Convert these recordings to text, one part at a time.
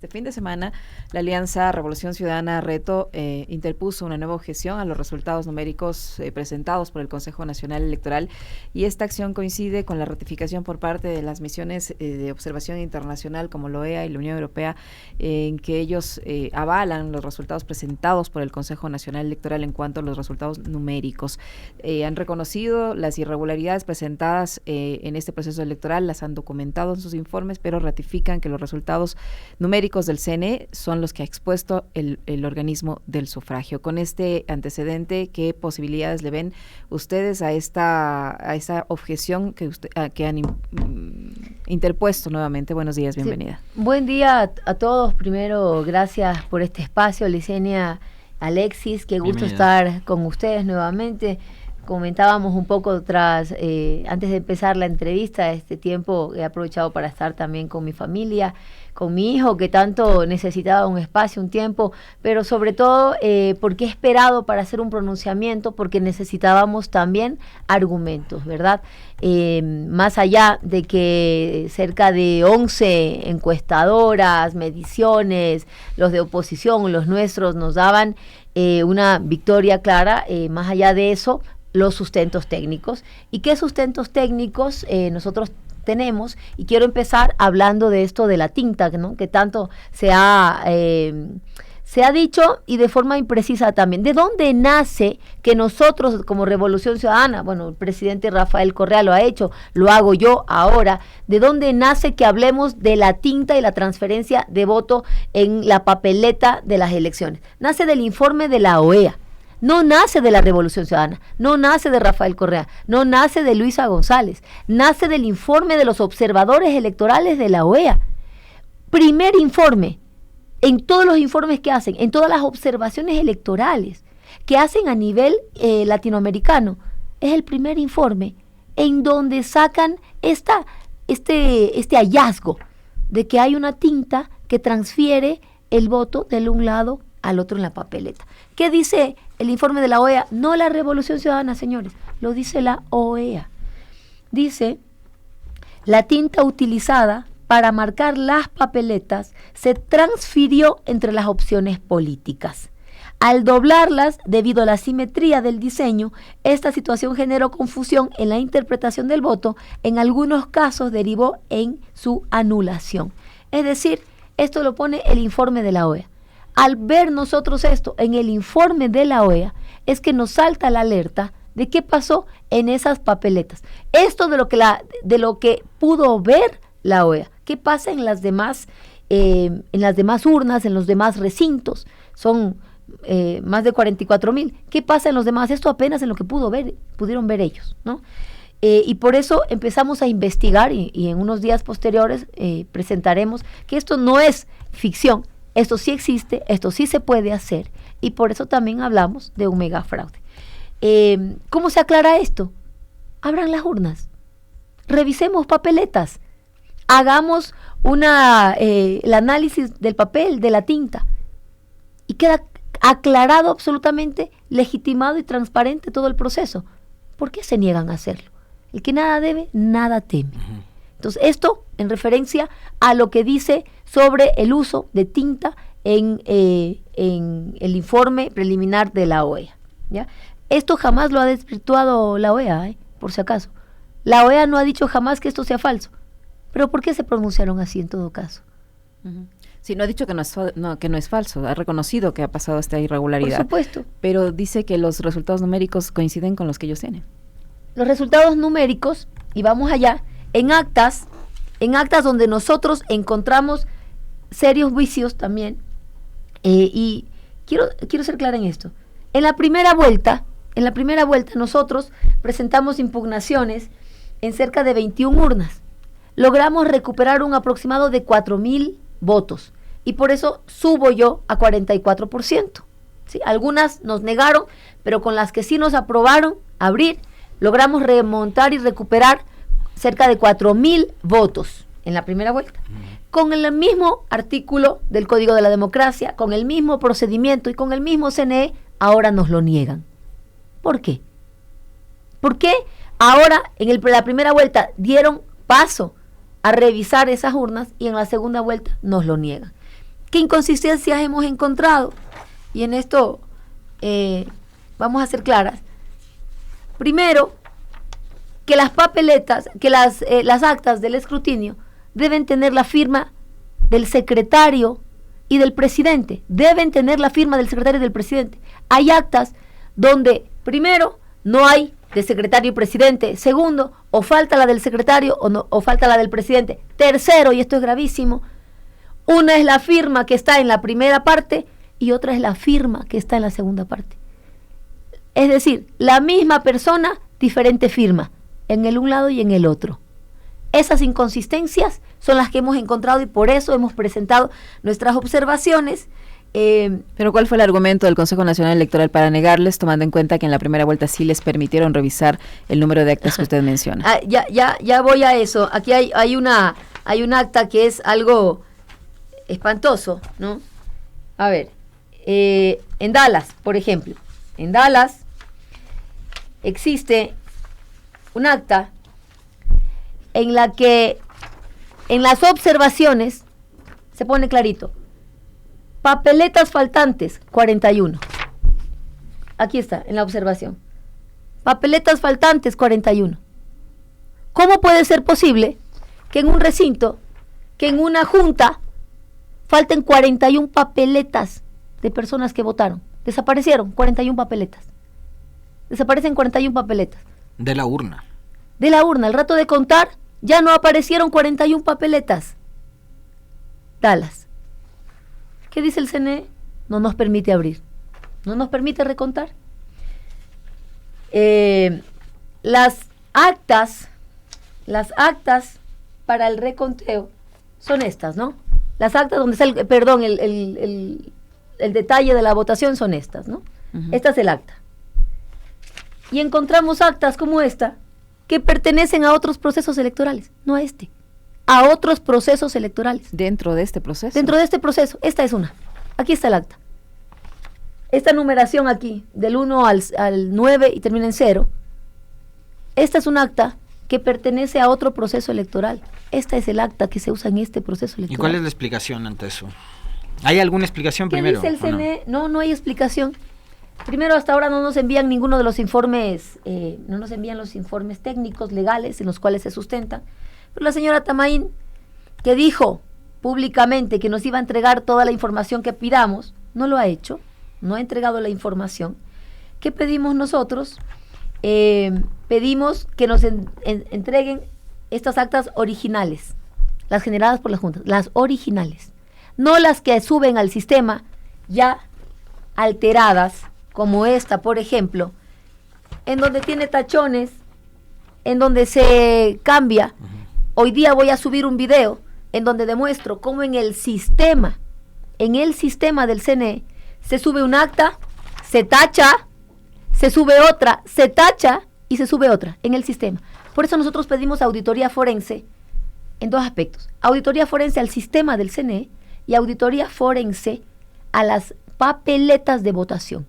Este fin de semana, la Alianza Revolución Ciudadana Reto interpuso una nueva objeción a los resultados numéricos presentados por el Consejo Nacional Electoral, y esta acción coincide con la ratificación por parte de las misiones de observación internacional como la OEA y la Unión Europea, en que ellos avalan los resultados presentados por el Consejo Nacional Electoral en cuanto a los resultados numéricos. Han reconocido las irregularidades presentadas en este proceso electoral, las han documentado en sus informes, pero ratifican que los resultados numéricos del CNE son los que ha expuesto el organismo del sufragio. Con este antecedente, ¿qué posibilidades le ven ustedes a esa objeción que han interpuesto nuevamente? Buenos días, bienvenida. Sí. Buen día a todos. Primero, gracias por este espacio, Licenia, Alexis, qué gusto estar con ustedes nuevamente. Comentábamos un poco antes de empezar la entrevista, este tiempo he aprovechado para estar también con mi familia, con mi hijo, que tanto necesitaba un espacio, un tiempo, pero sobre todo porque he esperado para hacer un pronunciamiento, porque necesitábamos también argumentos, ¿verdad? Más allá de que cerca de 11 encuestadoras, mediciones, los de oposición, los nuestros, nos daban una victoria clara, más allá de eso, los sustentos técnicos. ¿Y qué sustentos técnicos nosotros tenemos? Y quiero empezar hablando de esto de la tinta, ¿no? Que tanto se ha dicho, y de forma imprecisa también. ¿De dónde nace que nosotros como Revolución Ciudadana, bueno, el presidente Rafael Correa lo ha hecho, lo hago yo ahora, de dónde nace que hablemos de la tinta y la transferencia de voto en la papeleta de las elecciones? Nace del informe de la OEA. No nace de la Revolución Ciudadana, no nace de Rafael Correa, no nace de Luisa González, nace del informe de los observadores electorales de la OEA. Primer informe, en todos los informes que hacen, en todas las observaciones electorales que hacen a nivel latinoamericano, es el primer informe en donde sacan este hallazgo de que hay una tinta que transfiere el voto de un lado al otro en la papeleta. ¿Qué dice el informe de la OEA? No la Revolución Ciudadana, señores, lo dice la OEA. Dice, la tinta utilizada para marcar las papeletas se transfirió entre las opciones políticas. Al doblarlas, debido a la simetría del diseño, esta situación generó confusión en la interpretación del voto. En algunos casos derivó en su anulación. Es decir, esto lo pone el informe de la OEA. Al ver nosotros esto en el informe de la OEA, es que nos salta la alerta de qué pasó en esas papeletas. Esto de lo que pudo ver la OEA. ¿Qué pasa en las demás urnas, en los demás recintos? Son más de 44,000. ¿Qué pasa en los demás? Esto apenas en lo que pudieron ver ellos, ¿no? Y por eso empezamos a investigar, y en unos días posteriores presentaremos que esto no es ficción. Esto sí existe, esto sí se puede hacer, y por eso también hablamos de un megafraude. ¿Cómo se aclara esto? Abran las urnas, revisemos papeletas, hagamos el análisis del papel, de la tinta, y queda aclarado, absolutamente legitimado y transparente todo el proceso. ¿Por qué se niegan a hacerlo? El que nada debe, nada teme. Entonces, esto en referencia a lo que dice sobre el uso de tinta en el informe preliminar de la OEA, ¿ya? Esto jamás lo ha desvirtuado la OEA, por si acaso. La OEA no ha dicho jamás que esto sea falso. ¿Pero por qué se pronunciaron así en todo caso? Sí, no ha dicho que no es falso, ha reconocido que ha pasado esta irregularidad. Por supuesto. Pero dice que los resultados numéricos coinciden con los que ellos tienen. Los resultados numéricos, y vamos allá, en actas donde nosotros encontramos serios vicios también, y quiero ser clara en esto. En la primera vuelta nosotros presentamos impugnaciones en cerca de 21 urnas. Logramos recuperar un aproximado de 4,000 votos, y por eso subo yo a 44%. ¿Sí? Algunas nos negaron, pero con las que sí nos aprobaron abrir, logramos remontar y recuperar cerca de 4,000 votos en la primera vuelta. Con el mismo artículo del Código de la Democracia, con el mismo procedimiento y con el mismo CNE, ahora nos lo niegan. ¿Por qué? ¿Por qué ahora en la primera vuelta dieron paso a revisar esas urnas y en la segunda vuelta nos lo niegan? ¿Qué inconsistencias hemos encontrado? Y en esto vamos a ser claras. Primero, que las papeletas, que las actas del escrutinio deben tener la firma del secretario y del presidente. Deben tener la firma del secretario y del presidente. Hay actas donde, primero, no hay de secretario y presidente. Segundo, o falta la del secretario o falta la del presidente. Tercero, y esto es gravísimo, una es la firma que está en la primera parte y otra es la firma que está en la segunda parte. Es decir, la misma persona, diferente firma, en el un lado y en el otro. Esas inconsistencias son las que hemos encontrado y por eso hemos presentado nuestras observaciones. Pero ¿cuál fue el argumento del Consejo Nacional Electoral para negarles, tomando en cuenta que en la primera vuelta sí les permitieron revisar el número de actas que usted menciona? Ya voy a eso. Aquí hay un acta que es algo espantoso, ¿no? A ver, en Dallas, por ejemplo, en Dallas existe un acta en la que en las observaciones se pone clarito: papeletas faltantes, 41. Aquí está, en la observación. Papeletas faltantes, 41. ¿Cómo puede ser posible que en un recinto, que en una junta, falten 41 papeletas de personas que votaron? Desaparecieron 41 papeletas. Desaparecen 41 papeletas. De la urna. De la urna. Al rato de contar, ya no aparecieron 41 papeletas. Dallas. ¿Qué dice el CNE? No nos permite abrir. No nos permite recontar. Las actas para el reconteo son estas, ¿no? Las actas donde está el detalle de la votación son estas, ¿no? Uh-huh. Esta es el acta. Y encontramos actas como esta que pertenecen a otros procesos electorales, no a este. A otros procesos electorales. ¿Dentro de este proceso? Dentro de este proceso. Esta es una. Aquí está el acta. Esta numeración aquí, del 1 al 9 y termina en 0. Esta es un acta que pertenece a otro proceso electoral. Esta es el acta que se usa en este proceso electoral. ¿Y cuál es la explicación ante eso? ¿Hay alguna explicación primero? ¿Qué dice el CNE? No hay explicación. Primero, hasta ahora no nos envían ninguno de los informes, no nos envían los informes técnicos, legales, en los cuales se sustentan. Pero la señora Tamain, que dijo públicamente que nos iba a entregar toda la información que pidamos, no lo ha hecho, no ha entregado la información. ¿Qué pedimos nosotros? Pedimos que nos entreguen estas actas originales, las generadas por la Junta, las originales, no las que suben al sistema ya alteradas, como esta, por ejemplo, en donde tiene tachones, en donde se cambia. Uh-huh. Hoy día voy a subir un video en donde demuestro cómo en el sistema del CNE, se sube un acta, se tacha, se sube otra, se tacha y se sube otra en el sistema. Por eso nosotros pedimos auditoría forense en dos aspectos: auditoría forense al sistema del CNE y auditoría forense a las papeletas de votación.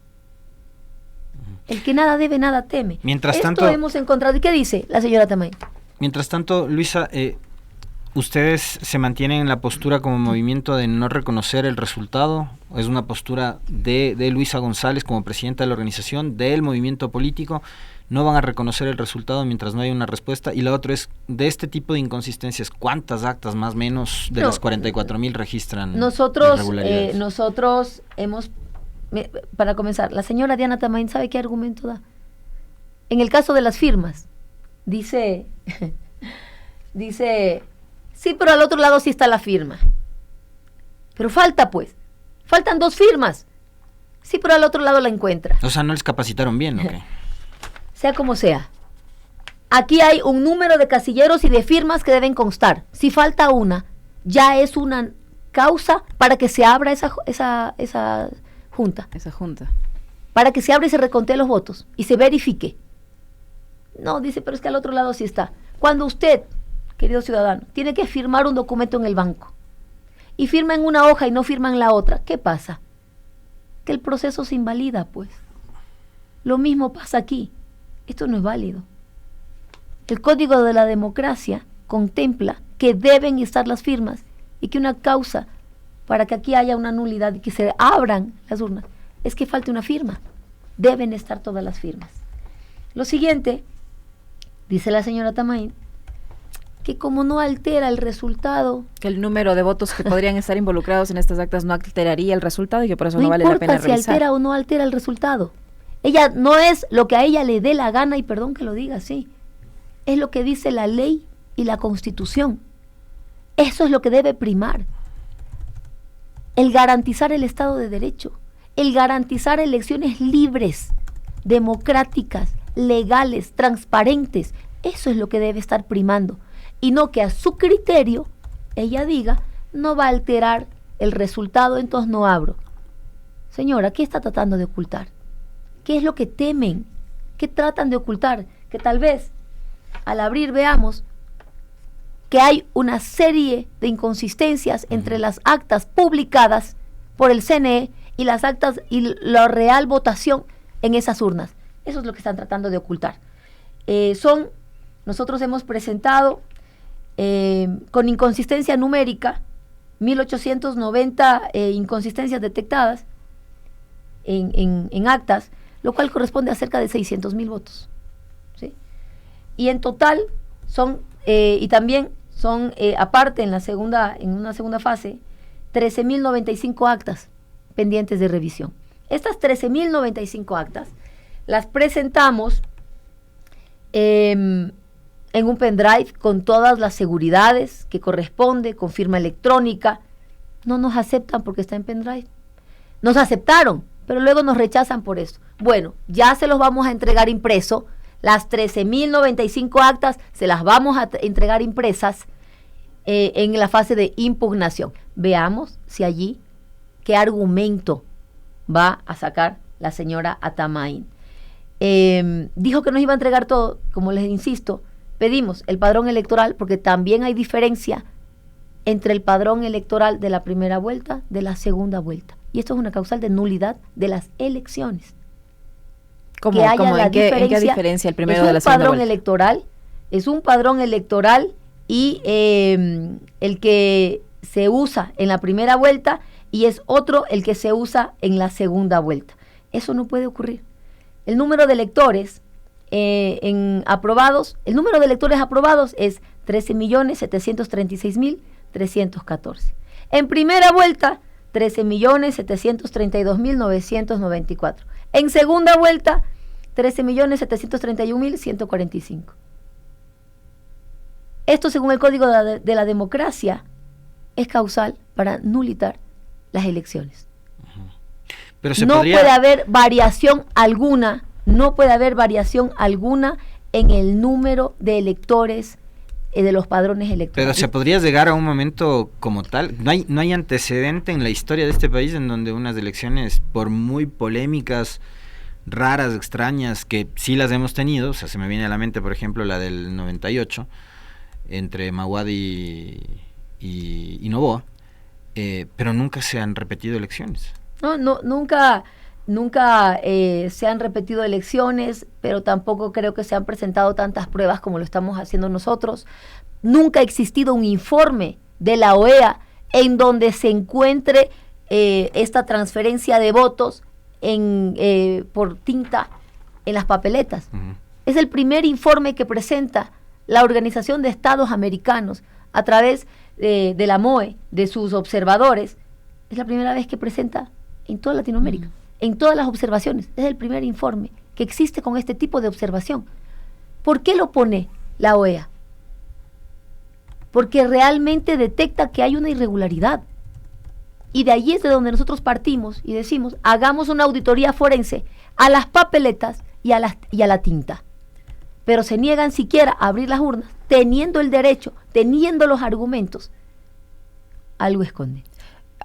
El que nada debe, nada teme. Mientras Esto tanto, hemos encontrado. ¿Y qué dice la señora Tamay? Mientras tanto, Luisa, ¿ustedes se mantienen en la postura como movimiento de no reconocer el resultado? ¿Es una postura de Luisa González como presidenta de la organización, del movimiento político? ¿No van a reconocer el resultado mientras no haya una respuesta? Y la otra es, de este tipo de inconsistencias, ¿cuántas actas más o menos de las 44,000 registran irregularidades? Nosotros hemos... Para comenzar, la señora Diana Tamain, ¿sabe qué argumento da? En el caso de las firmas, dice, sí, pero al otro lado sí está la firma. Pero faltan 2 firmas. Sí, pero al otro lado la encuentra. O sea, ¿no les capacitaron bien o qué? Sea como sea. Aquí hay un número de casilleros y de firmas que deben constar. Si falta una, ya es una causa para que se abra esa junta. Para que se abra y se recontee los votos y se verifique. No, dice, pero es que al otro lado sí está. Cuando usted, querido ciudadano, tiene que firmar un documento en el banco y firma en una hoja y no firma en la otra, ¿qué pasa? Que el proceso se invalida, pues. Lo mismo pasa aquí. Esto no es válido. El Código de la Democracia contempla que deben estar las firmas y que una causa para que aquí haya una nulidad y que se abran las urnas, es que falte una firma. Deben estar todas las firmas. Lo siguiente, dice la señora Tamain, que como no altera el resultado... Que el número de votos que podrían estar involucrados en estas actas no alteraría el resultado y que por eso no vale la pena revisar. No importa si altera o no altera el resultado. Ella no es lo que a ella le dé la gana, y perdón que lo diga así, es lo que dice la ley y la Constitución. Eso es lo que debe primar. El garantizar el Estado de Derecho, el garantizar elecciones libres, democráticas, legales, transparentes. Eso es lo que debe estar primando. Y no que a su criterio ella diga, no va a alterar el resultado, entonces no abro. Señora, ¿qué está tratando de ocultar? ¿Qué es lo que temen? ¿Qué tratan de ocultar? Que tal vez al abrir veamos que hay una serie de inconsistencias entre las actas publicadas por el CNE y las actas y la real votación en esas urnas. Eso es lo que están tratando de ocultar. Nosotros hemos presentado con inconsistencia numérica 1890 inconsistencias detectadas en actas, lo cual corresponde a cerca de 600,000 votos, ¿sí? Y en total son, y también son, aparte en una segunda fase, 13,095 actas pendientes de revisión. Estas 13,095 actas las presentamos en un pendrive con todas las seguridades que corresponde, con firma electrónica. No nos aceptan porque está en pendrive. Nos aceptaron, pero luego nos rechazan por eso. Bueno, ya se los vamos a entregar impreso. Las 13,095 actas se las vamos a entregar impresas en la fase de impugnación. Veamos si allí, qué argumento va a sacar la señora Atamain. Dijo que nos iba a entregar todo. Como les insisto, pedimos el padrón electoral porque también hay diferencia entre el padrón electoral de la primera vuelta de la segunda vuelta. Y esto es una causal de nulidad de las elecciones. ¿Cómo? ¿En qué diferencia el primero de la segunda vuelta? Es un padrón electoral y el que se usa en la primera vuelta y es otro el que se usa en la segunda vuelta. Eso no puede ocurrir. El número de electores aprobados es 13,736,314. En primera vuelta, 13,732,994. En segunda vuelta, 13,731,145. Esto, según el Código de la Democracia, es causal para nulitar las elecciones. Pero puede haber variación alguna, en el número de electores de los padrones electorales. Pero se podría llegar a un momento como tal. No hay antecedente en la historia de este país en donde unas elecciones, por muy polémicas, raras, extrañas, que sí las hemos tenido, o sea, se me viene a la mente, por ejemplo, la del 98, entre Maguad y Noboa, pero nunca se han repetido elecciones. Nunca se han repetido elecciones, pero tampoco creo que se han presentado tantas pruebas como lo estamos haciendo nosotros. Nunca ha existido un informe de la OEA en donde se encuentre esta transferencia de votos por tinta en las papeletas. Uh-huh. Es el primer informe que presenta la Organización de Estados Americanos a través de la MOE, de sus observadores. Es la primera vez que presenta en toda Latinoamérica. Uh-huh. En todas las observaciones, es el primer informe que existe con este tipo de observación. ¿Por qué lo pone la OEA? Porque realmente detecta que hay una irregularidad. Y de allí es de donde nosotros partimos y decimos, hagamos una auditoría forense a las papeletas y a la tinta. Pero se niegan siquiera a abrir las urnas, teniendo el derecho, teniendo los argumentos. Algo esconde.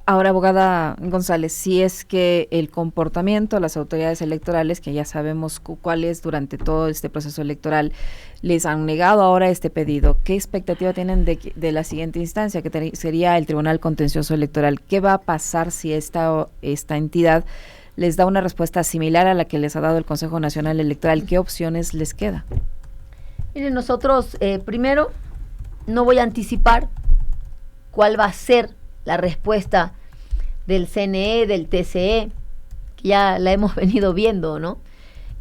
Ahora, abogada González, si es que el comportamiento de las autoridades electorales, que ya sabemos cuál es durante todo este proceso electoral, les han negado ahora este pedido, ¿qué expectativa tienen de la siguiente instancia, que sería el Tribunal Contencioso Electoral? ¿Qué va a pasar si esta entidad les da una respuesta similar a la que les ha dado el Consejo Nacional Electoral? ¿Qué opciones les queda? Miren, nosotros, primero, no voy a anticipar cuál va a ser la respuesta del CNE, del TCE, que ya la hemos venido viendo, ¿no?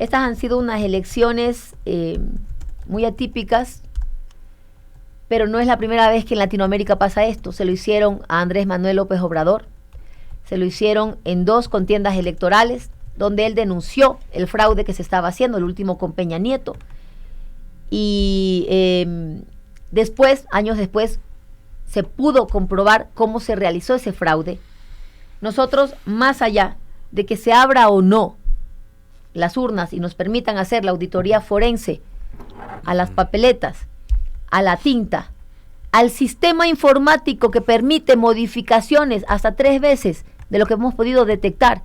Estas han sido unas elecciones muy atípicas, pero no es la primera vez que en Latinoamérica pasa esto. Se lo hicieron a Andrés Manuel López Obrador, se lo hicieron en 2 contiendas electorales, donde él denunció el fraude que se estaba haciendo, el último con Peña Nieto. Y después, años después, se pudo comprobar cómo se realizó ese fraude. Nosotros, más allá de que se abra o no las urnas y nos permitan hacer la auditoría forense a las papeletas, a la tinta, al sistema informático que permite modificaciones hasta 3 veces de lo que hemos podido detectar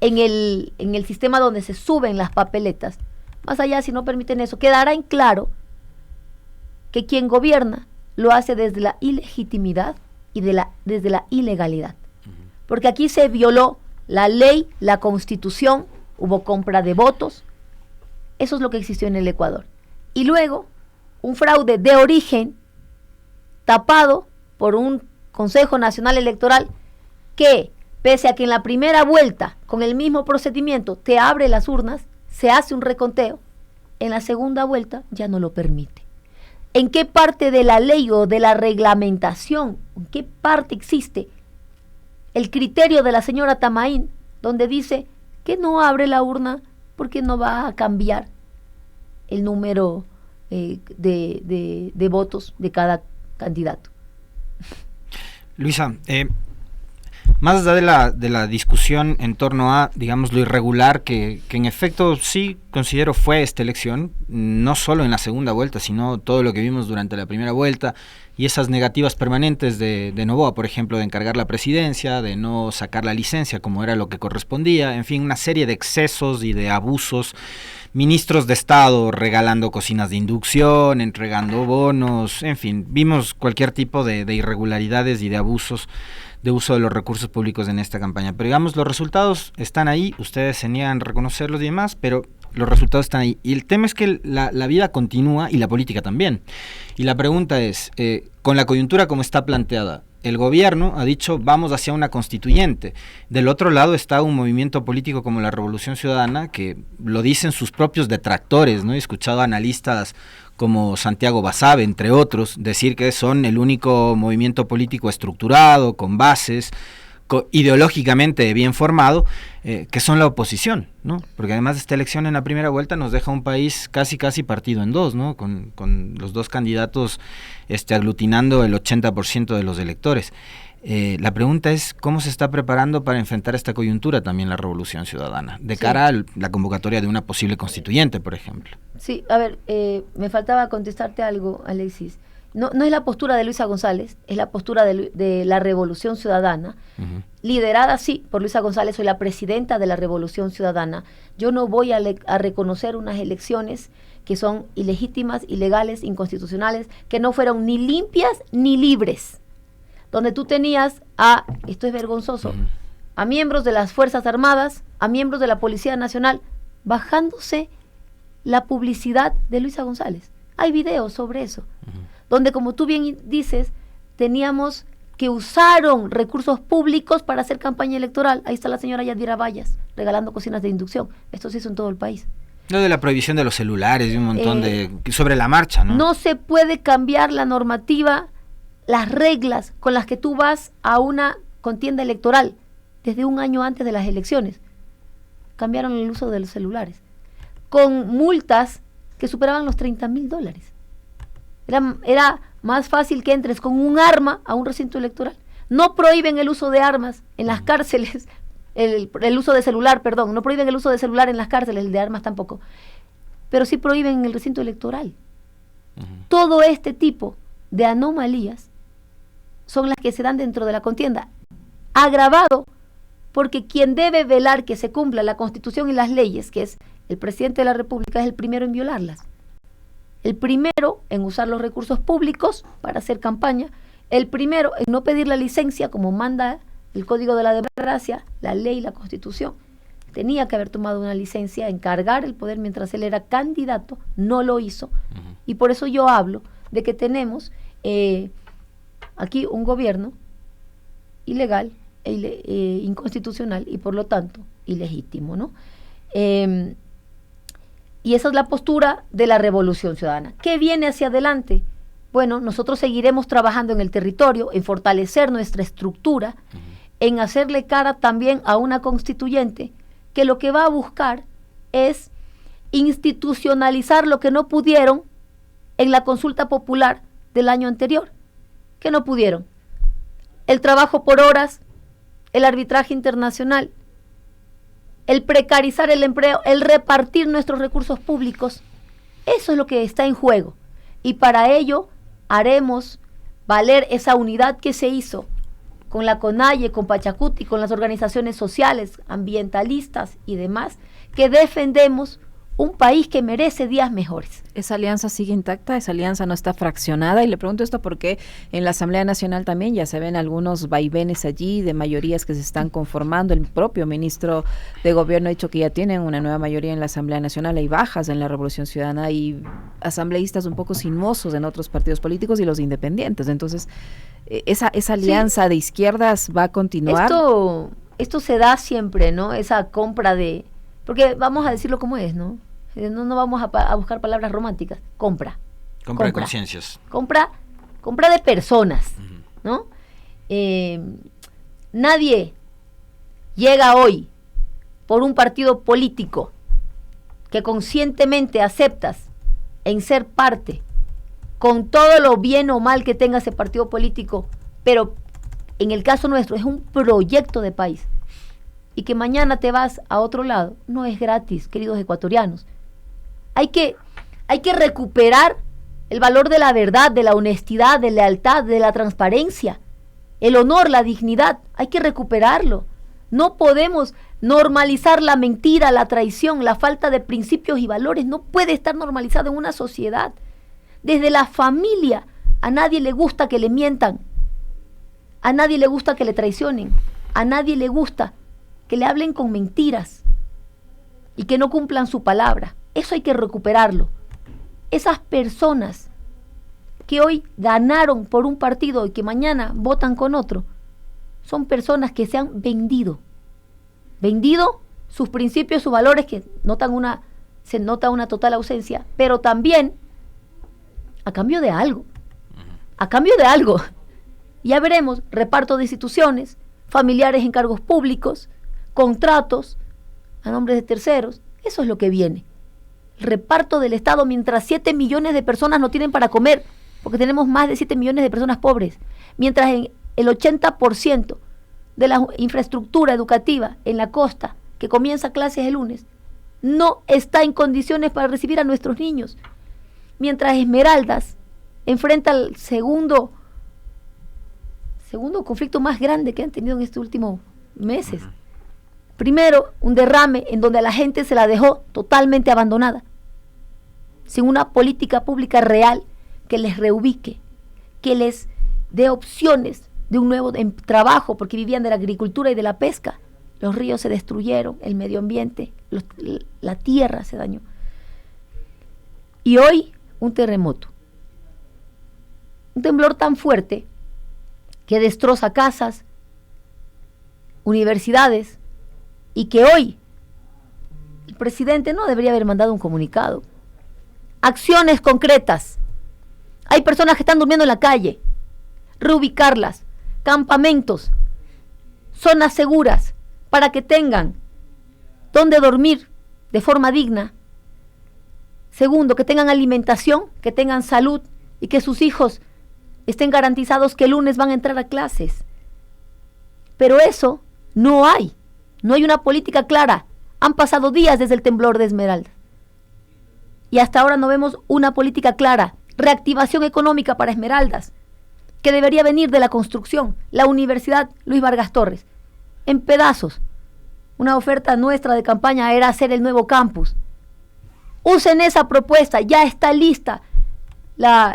en el sistema donde se suben las papeletas, más allá, si no permiten eso, quedará en claro que quien gobierna lo hace desde la ilegitimidad y desde la ilegalidad. Porque aquí se violó la ley, la Constitución, hubo compra de votos. Eso es lo que existió en el Ecuador. Y luego, un fraude de origen tapado por un Consejo Nacional Electoral que, pese a que en la primera vuelta, con el mismo procedimiento, te abre las urnas, se hace un reconteo, en la segunda vuelta ya no lo permite. ¿En qué parte de la ley o de la reglamentación, en qué parte existe el criterio de la señora Tamaín, donde dice que no abre la urna porque no va a cambiar el número de votos de cada candidato? Luisa, más allá de la discusión en torno a, digamos, lo irregular que en efecto sí considero fue esta elección, no solo en la segunda vuelta, sino todo lo que vimos durante la primera vuelta y esas negativas permanentes de Noboa, por ejemplo, de encargar la presidencia, de no sacar la licencia como era lo que correspondía, en fin, una serie de excesos y de abusos, ministros de Estado regalando cocinas de inducción, entregando bonos, en fin, vimos cualquier tipo de irregularidades y de abusos de uso de los recursos públicos en esta campaña. Pero digamos, los resultados están ahí, ustedes se niegan a reconocerlos y demás, pero los resultados están ahí. Y el tema es que la vida continúa y la política también. Y la pregunta es, con la coyuntura como está planteada, el gobierno ha dicho vamos hacia una constituyente. Del otro lado está un movimiento político como la Revolución Ciudadana, que lo dicen sus propios detractores, ¿no? He escuchado a analistas como Santiago Basabe, entre otros, decir que son el único movimiento político estructurado, con bases, ideológicamente bien formado, que son la oposición, ¿no? Porque además esta elección en la primera vuelta nos deja un país casi partido en dos, ¿no? Con los 2 candidatos aglutinando el 80% de los electores. La pregunta es cómo se está preparando para enfrentar esta coyuntura también la Revolución Ciudadana, de cara a la convocatoria de una posible constituyente, por ejemplo. Sí, a ver, me faltaba contestarte algo, Alexis. No es la postura de Luisa González, es la postura de la Revolución Ciudadana, liderada, sí, por Luisa González. Soy la presidenta de la Revolución Ciudadana. Yo no voy a reconocer unas elecciones que son ilegítimas, ilegales, inconstitucionales, que no fueron ni limpias ni libres, donde tú tenías esto es vergonzoso, a miembros de las Fuerzas Armadas, a miembros de la Policía Nacional, bajándose la publicidad de Luisa González. Hay videos sobre eso, donde, como tú bien dices, teníamos que usaron recursos públicos para hacer campaña electoral. Ahí está la señora Yadira Vallas regalando cocinas de inducción. Esto se hizo en todo el país. Lo de la prohibición de los celulares y un montón sobre la marcha, ¿no? No se puede cambiar la normativa, las reglas con las que tú vas a una contienda electoral desde un año antes de las elecciones. Cambiaron el uso de los celulares, con multas que superaban los $30,000. Era más fácil que entres con un arma a un recinto electoral. No prohíben el uso de armas en las cárceles, el uso de celular, perdón, no prohíben el uso de celular en las cárceles, el de armas tampoco, pero sí prohíben en el recinto electoral. Todo este tipo de anomalías son las que se dan dentro de la contienda, agravado porque quien debe velar que se cumpla la Constitución y las leyes, que es el presidente de la República, es el primero en violarlas. El primero en usar los recursos públicos para hacer campaña, el primero en no pedir la licencia como manda el Código de la Democracia, la ley, la Constitución. Tenía que haber tomado una licencia, encargar el poder mientras él era candidato, no lo hizo. Y por eso yo hablo de que tenemos aquí un gobierno ilegal, inconstitucional y por lo tanto ilegítimo, ¿no? Y esa es la postura de la Revolución Ciudadana. ¿Qué viene hacia adelante? Bueno, nosotros seguiremos trabajando en el territorio, en fortalecer nuestra estructura, en hacerle cara también a una constituyente que lo que va a buscar es institucionalizar lo que no pudieron en la consulta popular del año anterior. ¿Qué no pudieron? El trabajo por horas, el arbitraje internacional, el precarizar el empleo, el repartir nuestros recursos públicos. Eso es lo que está en juego. Y para ello haremos valer esa unidad que se hizo con la CONAIE, con Pachacuti, con las organizaciones sociales, ambientalistas y demás, que defendemos un país que merece días mejores. ¿Esa alianza sigue intacta? ¿Esa alianza no está fraccionada? Y le pregunto esto porque en la Asamblea Nacional también ya se ven algunos vaivenes allí de mayorías que se están conformando. El propio ministro de Gobierno ha dicho que ya tienen una nueva mayoría en la Asamblea Nacional. Hay bajas en la Revolución Ciudadana y asambleístas un poco sinuosos en otros partidos políticos y los independientes. Entonces, ¿esa alianza de izquierdas va a continuar? Esto se da siempre, ¿no? Esa compra de... Porque vamos a decirlo como es, ¿no? No vamos a buscar palabras románticas. Compra de conciencias. Compra de personas, ¿no? Nadie llega hoy por un partido político que conscientemente aceptas en ser parte, con todo lo bien o mal que tenga ese partido político, pero en el caso nuestro es un proyecto de país, y que mañana te vas a otro lado, no es gratis, queridos ecuatorianos. Hay que recuperar el valor de la verdad, de la honestidad, de la lealtad, de la transparencia, el honor, la dignidad, hay que recuperarlo. No podemos normalizar la mentira, la traición, la falta de principios y valores, no puede estar normalizado en una sociedad. Desde la familia, a nadie le gusta que le mientan, a nadie le gusta que le traicionen, a nadie le gusta que le hablen con mentiras y que no cumplan su palabra. Eso hay que recuperarlo. Esas personas que hoy ganaron por un partido y que mañana votan con otro, son personas que se han vendido sus principios, sus valores, que se nota una total ausencia, pero también a cambio de algo. Ya veremos reparto de instituciones, familiares en cargos públicos, contratos a nombre de terceros. Eso es lo que viene. Reparto del Estado mientras 7 millones de personas no tienen para comer, porque tenemos más de 7 millones de personas pobres, mientras el 80% de la infraestructura educativa en la costa, que comienza clases el lunes, no está en condiciones para recibir a nuestros niños, mientras Esmeraldas enfrenta el segundo conflicto más grande que han tenido en estos últimos meses. Primero, un derrame en donde a la gente se la dejó totalmente abandonada, sin una política pública real que les reubique, que les dé opciones de un nuevo trabajo, porque vivían de la agricultura y de la pesca. Los ríos se destruyeron, el medio ambiente, la tierra se dañó. Y hoy, un terremoto. Un temblor tan fuerte que destroza casas, universidades, y que hoy el presidente no debería haber mandado un comunicado. Acciones concretas. Hay personas que están durmiendo en la calle. Reubicarlas. Campamentos. Zonas seguras para que tengan donde dormir de forma digna. Segundo, que tengan alimentación, que tengan salud y que sus hijos estén garantizados que el lunes van a entrar a clases. Pero eso no hay. No hay una política clara. Han pasado días desde el temblor de Esmeraldas. Y hasta ahora no vemos una política clara. Reactivación económica para Esmeraldas, que debería venir de la construcción. La Universidad Luis Vargas Torres, en pedazos. Una oferta nuestra de campaña era hacer el nuevo campus. Usen esa propuesta, ya está lista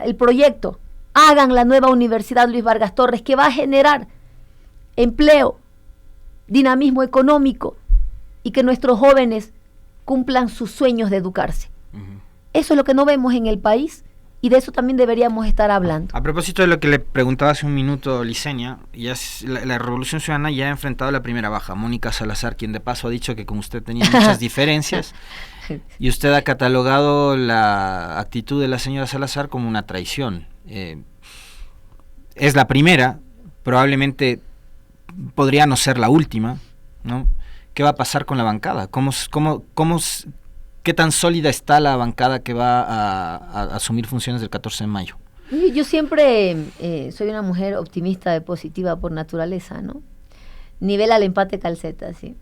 el proyecto. Hagan la nueva Universidad Luis Vargas Torres, que va a generar empleo, dinamismo económico y que nuestros jóvenes cumplan sus sueños de educarse. Eso es lo que no vemos en el país. y de eso también deberíamos estar hablando. A propósito de lo que le preguntaba hace un minuto Licenia, la Revolución Ciudadana ya ha enfrentado la primera baja. Mónica Salazar, quien de paso ha dicho que con usted tenía muchas diferencias, y usted ha catalogado la actitud de la señora Salazar como una traición. Es la primera, probablemente podría no ser la última, ¿no? ¿Qué va a pasar con la bancada? ¿Qué tan sólida está la bancada que va a asumir funciones del 14 de mayo? Yo siempre soy una mujer optimista y positiva por naturaleza, ¿no? Nivel al empate calceta, sí.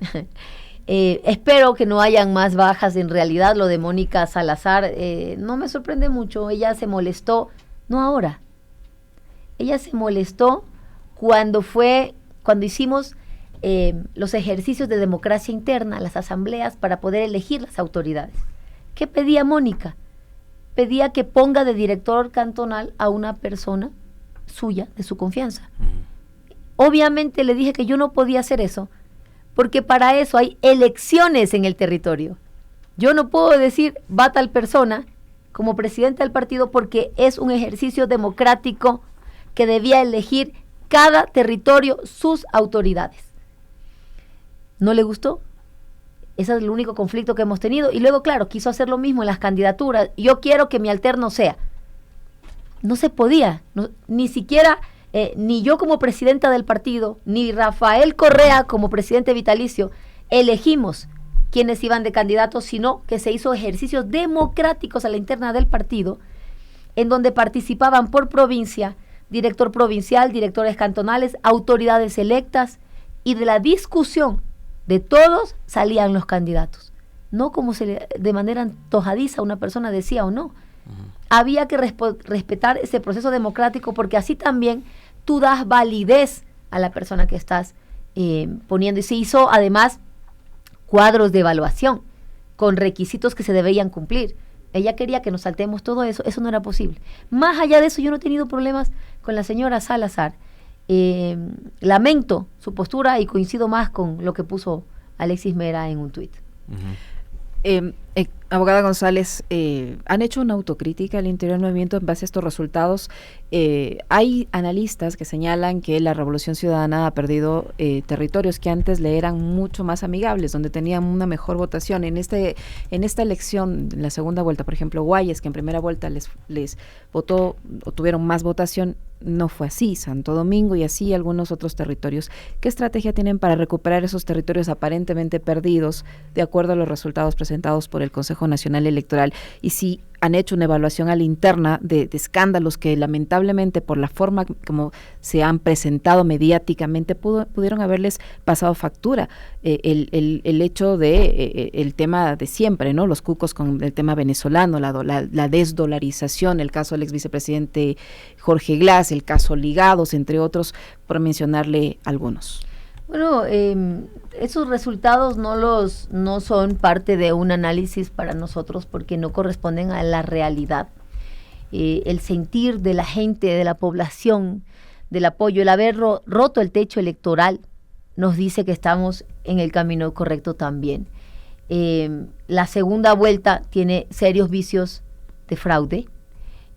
Espero que no hayan más bajas. En realidad lo de Mónica Salazar no me sorprende mucho. Ella se molestó, no ahora. Ella se molestó cuando hicimos los ejercicios de democracia interna, las asambleas, para poder elegir las autoridades. ¿Qué pedía Mónica? Pedía que ponga de director cantonal a una persona suya, de su confianza. Obviamente le dije que yo no podía hacer eso, porque para eso hay elecciones en el territorio. Yo no puedo decir, va tal persona como presidente del partido, porque es un ejercicio democrático que debía elegir cada territorio sus autoridades. ¿No le gustó? Ese es el único conflicto que hemos tenido. Y luego, claro, quiso hacer lo mismo en las candidaturas. Yo quiero que mi alterno sea. No se podía, ni siquiera, ni yo como presidenta del partido, ni Rafael Correa como presidente vitalicio, elegimos quienes iban de candidatos, sino que se hizo ejercicios democráticos a la interna del partido, en donde participaban por provincia, director provincial, directores cantonales, autoridades electas, y de la discusión de todos salían los candidatos. No como de manera antojadiza una persona decía o no. Había que respetar ese proceso democrático, porque así también tú das validez a la persona que estás poniendo. Y se hizo además cuadros de evaluación con requisitos que se debían cumplir. Ella quería que nos saltemos todo eso. Eso no era posible. Más allá de eso, yo no he tenido problemas con la señora Salazar. Lamento su postura y coincido más con lo que puso Alexis Mera en un tuit. Abogada González, ¿han hecho una autocrítica al interior del movimiento en base a estos resultados? Hay analistas que señalan que la Revolución Ciudadana ha perdido territorios que antes le eran mucho más amigables, donde tenían una mejor votación. En esta elección, en la segunda vuelta, por ejemplo, Guayas, que en primera vuelta les votó o tuvieron más votación, no fue así. Santo Domingo y así algunos otros territorios. ¿Qué estrategia tienen para recuperar esos territorios aparentemente perdidos de acuerdo a los resultados presentados por el Consejo Nacional Electoral? Y si han hecho una evaluación a la interna de escándalos que lamentablemente por la forma como se han presentado mediáticamente pudieron haberles pasado factura. El hecho de el tema de siempre, ¿no? Los cucos con el tema venezolano, la desdolarización, el caso del ex vicepresidente Jorge Glass, el caso Ligados, entre otros, por mencionarle algunos. Bueno, esos resultados no son parte de un análisis para nosotros, porque no corresponden a la realidad. El sentir de la gente, de la población, del apoyo, el haber roto el techo electoral, nos dice que estamos en el camino correcto también. La segunda vuelta tiene serios vicios de fraude,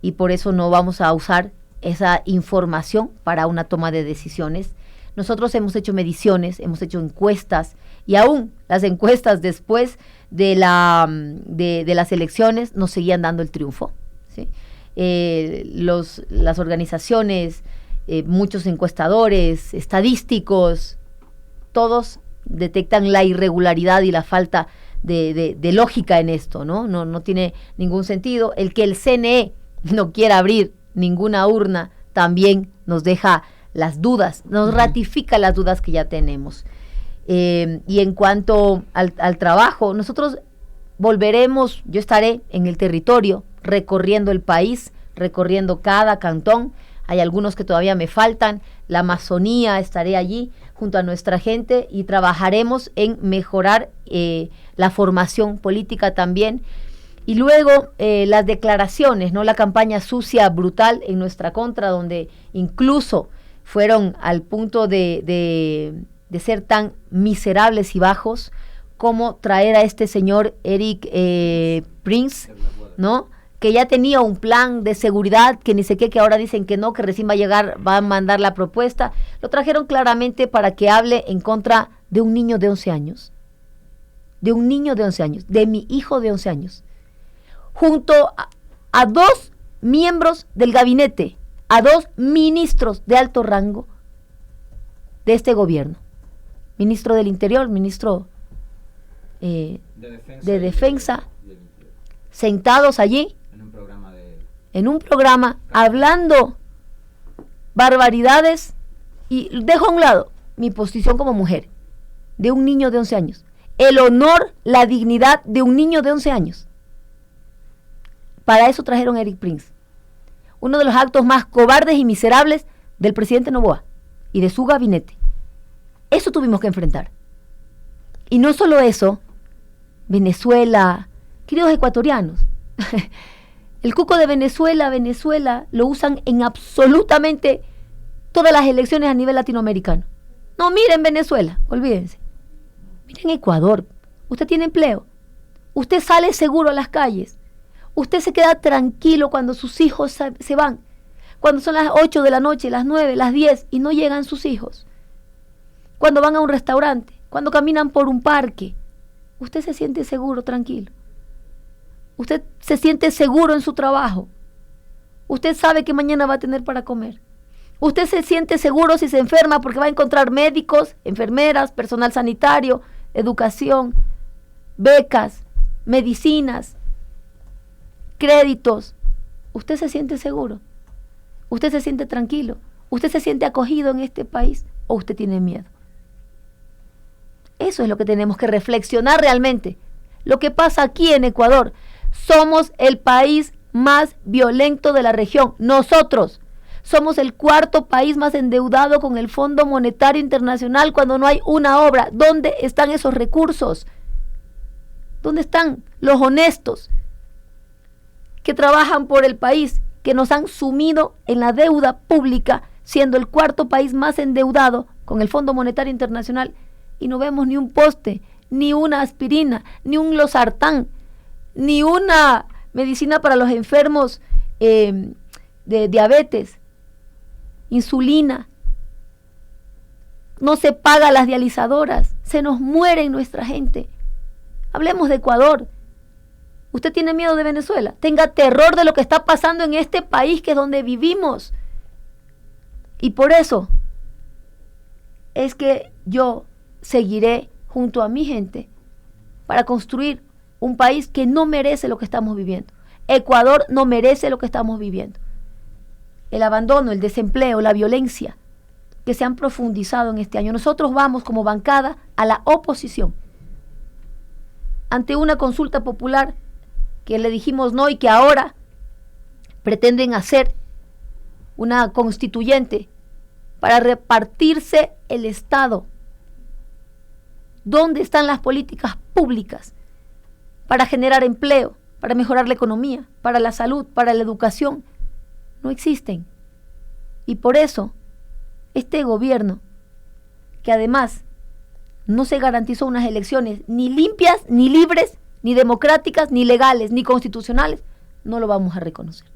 y por eso no vamos a usar esa información para una toma de decisiones. Nosotros hemos hecho mediciones, hemos hecho encuestas, y aún las encuestas después de las elecciones nos seguían dando el triunfo, ¿sí? Las organizaciones, muchos encuestadores, estadísticos, todos detectan la irregularidad y la falta de lógica en esto, ¿no? No tiene ningún sentido. El que el CNE no quiera abrir ninguna urna también nos deja las dudas, nos ratifica las dudas que ya tenemos. Y en cuanto al trabajo, nosotros volveremos, yo estaré en el territorio, recorriendo el país, recorriendo cada cantón. Hay algunos que todavía me faltan, la Amazonía, estaré allí junto a nuestra gente y trabajaremos en mejorar la formación política también. Y luego las declaraciones, ¿no? La campaña sucia, brutal en nuestra contra, donde incluso fueron al punto de ser tan miserables y bajos como traer a este señor Eric Prince, ¿no? que ya tenía un plan de seguridad, que ni sé qué, que ahora dicen que no, que recién va a llegar, va a mandar la propuesta. Lo trajeron claramente para que hable en contra de un niño de 11 años. De un niño de 11 años, de mi hijo de 11 años. Junto a 2 miembros del gabinete, a 2 ministros de alto rango de este gobierno. Ministro del Interior, ministro de Defensa, sentados allí en un programa hablando barbaridades, y dejo a un lado mi posición como mujer de un niño de 11 años, el honor, la dignidad de un niño de 11 años. Para eso trajeron a Eric Prince, uno de los actos más cobardes y miserables del presidente Noboa y de su gabinete. Eso tuvimos que enfrentar. Y no solo eso, Venezuela, queridos ecuatorianos, el cuco de Venezuela lo usan en absolutamente todas las elecciones a nivel latinoamericano. No, miren Venezuela, olvídense. Miren Ecuador, usted tiene empleo, usted sale seguro a las calles, usted se queda tranquilo cuando sus hijos se van, cuando son las 8 de la noche, las 9, las 10 y no llegan sus hijos, cuando van a un restaurante, cuando caminan por un parque, usted se siente seguro, tranquilo. Usted se siente seguro en su trabajo. Usted sabe que mañana va a tener para comer. Usted se siente seguro si se enferma porque va a encontrar médicos, enfermeras, personal sanitario, educación, becas, medicinas, créditos. Usted se siente seguro. Usted se siente tranquilo. Usted se siente acogido en este país, o usted tiene miedo. Eso es lo que tenemos que reflexionar realmente. Lo que pasa aquí en Ecuador. Somos el país más violento de la región. Nosotros somos el 4º país más endeudado con el Fondo Monetario Internacional cuando no hay una obra. ¿Dónde están esos recursos? ¿Dónde están los honestos que trabajan por el país, que nos han sumido en la deuda pública, siendo el 4º país más endeudado con el Fondo Monetario Internacional, y no vemos ni un poste, ni una aspirina, ni un losartán, ni una medicina para los enfermos de diabetes, insulina? No se paga las dializadoras, se nos muere nuestra gente. Hablemos de Ecuador. ¿Usted tiene miedo de Venezuela? Tenga terror de lo que está pasando en este país, que es donde vivimos. Y por eso es que yo seguiré junto a mi gente para construir un país que no merece lo que estamos viviendo. Ecuador no merece lo que estamos viviendo. El abandono, el desempleo, la violencia que se han profundizado en este año. Nosotros vamos como bancada a la oposición ante una consulta popular que le dijimos no, y que ahora pretenden hacer una constituyente para repartirse el Estado. ¿Dónde están las políticas públicas para generar empleo, para mejorar la economía, para la salud, para la educación? No existen. Y por eso, este gobierno, que además no se garantizó unas elecciones ni limpias, ni libres, ni democráticas, ni legales, ni constitucionales, no lo vamos a reconocer.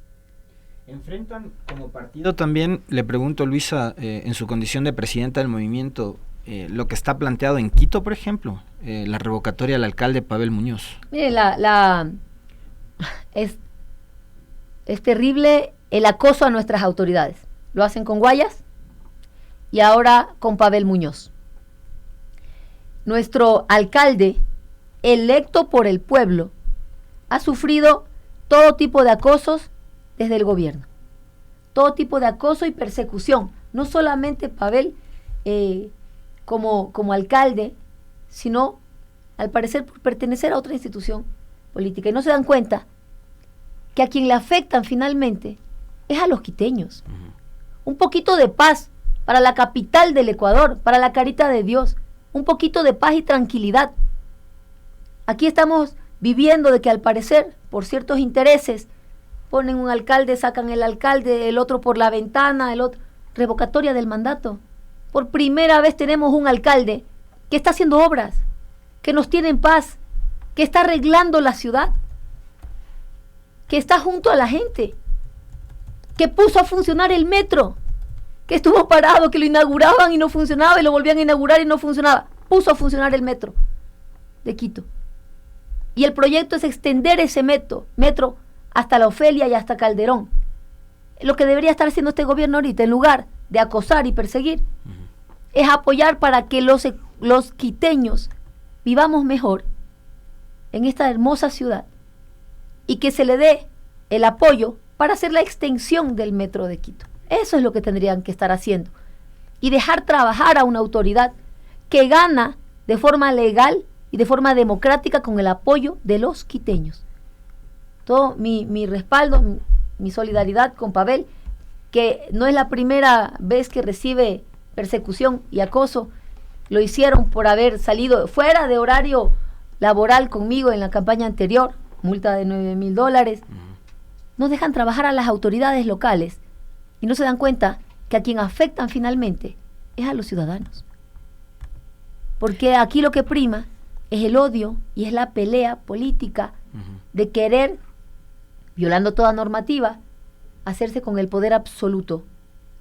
¿Enfrentan como partido también, le pregunto Luisa, en su condición de presidenta del movimiento, lo que está planteado en Quito, por ejemplo, la revocatoria al alcalde Pavel Muñoz? Mire, es terrible el acoso a nuestras autoridades. Lo hacen con Guayas y ahora con Pavel Muñoz. Nuestro alcalde, electo por el pueblo, ha sufrido todo tipo de acosos desde el gobierno. Todo tipo de acoso y persecución. No solamente Pavel como alcalde, sino al parecer por pertenecer a otra institución política. Y no se dan cuenta que a quien le afectan finalmente es a los quiteños. Un poquito de paz para la capital del Ecuador, para la Carita de Dios. Un poquito de paz y tranquilidad. Aquí estamos viviendo de que al parecer, por ciertos intereses, ponen un alcalde, sacan el alcalde, el otro por la ventana, el otro. Revocatoria del mandato. Por primera vez tenemos un alcalde que está haciendo obras, que nos tiene en paz, que está arreglando la ciudad. que está junto a la gente, que puso a funcionar el metro, que estuvo parado, que lo inauguraban y no funcionaba y lo volvían a inaugurar y no funcionaba. Puso a funcionar el metro de Quito. Y el proyecto es extender ese metro hasta La Ofelia y hasta Calderón. Lo que debería estar haciendo este gobierno ahorita, en lugar de acosar y perseguir, es apoyar para que los quiteños vivamos mejor en esta hermosa ciudad y que se le dé el apoyo para hacer la extensión del metro de Quito. Eso es lo que tendrían que estar haciendo. Y dejar trabajar a una autoridad que gana de forma legal y de forma democrática con el apoyo de los quiteños. Todo mi respaldo, mi solidaridad con Pavel, que no es la primera vez que recibe persecución y acoso. Lo hicieron por haber salido fuera de horario laboral conmigo en la campaña anterior, multa de $9,000. No dejan trabajar a las autoridades locales y no se dan cuenta que a quien afectan finalmente es a los ciudadanos. Porque aquí lo que prima es el odio y es la pelea política de querer, violando toda normativa, hacerse con el poder absoluto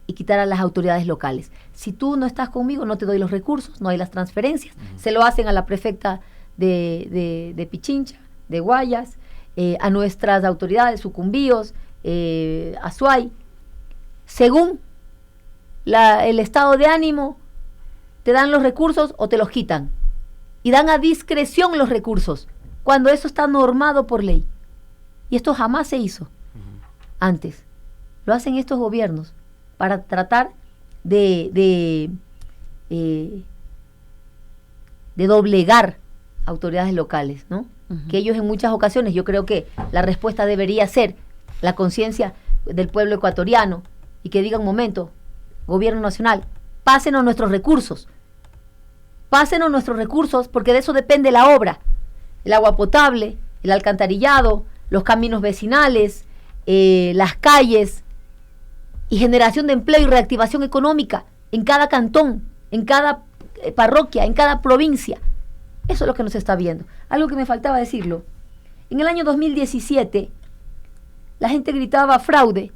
y quitar a las autoridades locales. Si tú no estás conmigo, no te doy los recursos, no hay las transferencias. Se lo hacen a la prefecta de Pichincha, de Guayas, a nuestras autoridades, Sucumbíos, Azuay. Según el estado de ánimo, te dan los recursos o te los quitan. Y dan a discreción los recursos, cuando eso está normado por ley. Y esto jamás se hizo antes. Lo hacen estos gobiernos para tratar de doblegar autoridades locales, ¿no? Que ellos en muchas ocasiones, yo creo que la respuesta debería ser la conciencia del pueblo ecuatoriano y que diga un momento, gobierno nacional, pásenos nuestros recursos porque de eso depende la obra, el agua potable, el alcantarillado, los caminos vecinales, las calles y generación de empleo y reactivación económica en cada cantón, en cada parroquia, en cada provincia. Eso es lo que nos está viendo. Algo que me faltaba decirlo. En el año 2017, la gente gritaba fraude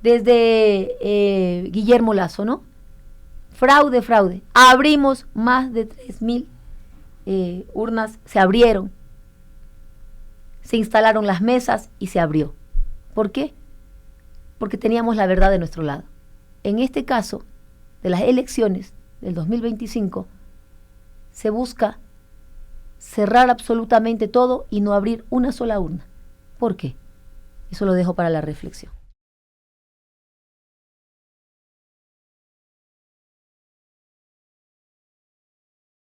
desde Guillermo Lasso, ¿no? Fraude, fraude. Abrimos más de 3,000 urnas, se abrieron. Se instalaron las mesas y se abrió. ¿Por qué? Porque teníamos la verdad de nuestro lado. En este caso, de las elecciones del 2025, se busca cerrar absolutamente todo y no abrir una sola urna. ¿Por qué? Eso lo dejo para la reflexión.